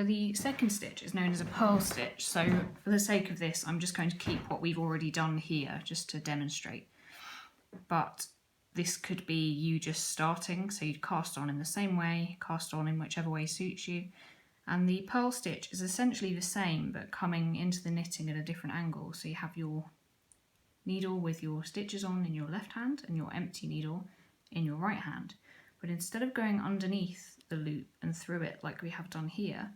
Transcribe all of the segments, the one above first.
The second stitch is known as a purl stitch, so for the sake of this I'm just going to keep what we've already done here just to demonstrate. But this could be you just starting, so you'd cast on in the same way, cast on in whichever way suits you. And the purl stitch is essentially the same but coming into the knitting at a different angle. So you have your needle with your stitches on in your left hand and your empty needle in your right hand. But instead of going underneath the loop and through it like we have done here,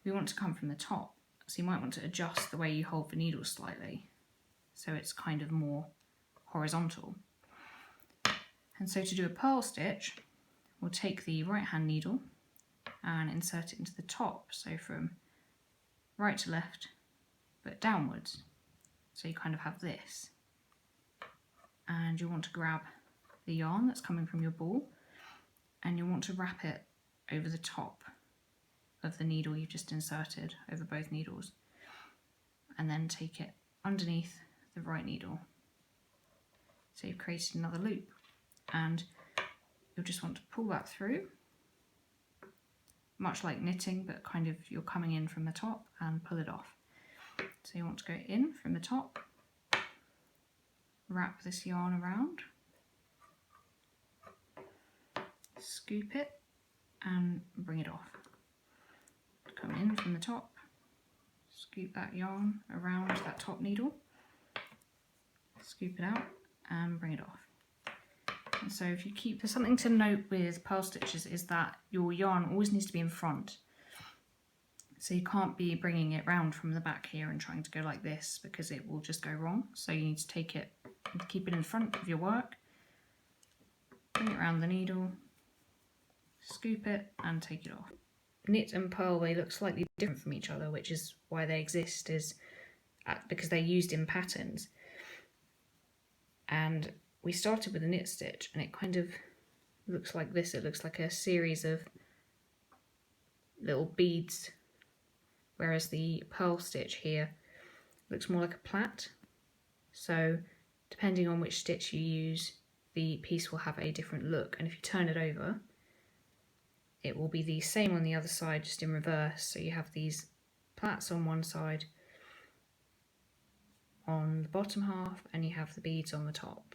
we want to come from the top. So you might want to adjust the way you hold the needle slightly so it's kind of more horizontal. And so to do a purl stitch, we'll take the right hand needle and insert it into the top, so from right to left but downwards. So you kind of have this. And you want to grab the yarn that's coming from your ball and you want to wrap it over the top of the needle you've just inserted over both needles, and then take it underneath the right needle. So you've created another loop and you'll just want to pull that through, much like knitting, but kind of you're coming in from the top, and pull it off. So you want to go in from the top, wrap this yarn around, scoop it and bring it off. Come in from the top, scoop that yarn around that top needle, scoop it out and bring it off. And so if you keep, there's something to note with purl stitches is that your yarn always needs to be in front. So you can't be bringing it round from the back here and trying to go like this because it will just go wrong. So you need to take it and keep it in front of your work, bring it around the needle, scoop it and take it off. Knit and purl, they look slightly different from each other, which is why they exist, is because they're used in patterns. And we started with a knit stitch and it kind of looks like this. It looks like a series of little beads, whereas the purl stitch here looks more like a plait. So depending on which stitch you use, the piece will have a different look, and if you turn it over it will be the same on the other side, just in reverse. So you have these plaits on one side on the bottom half and you have the beads on the top.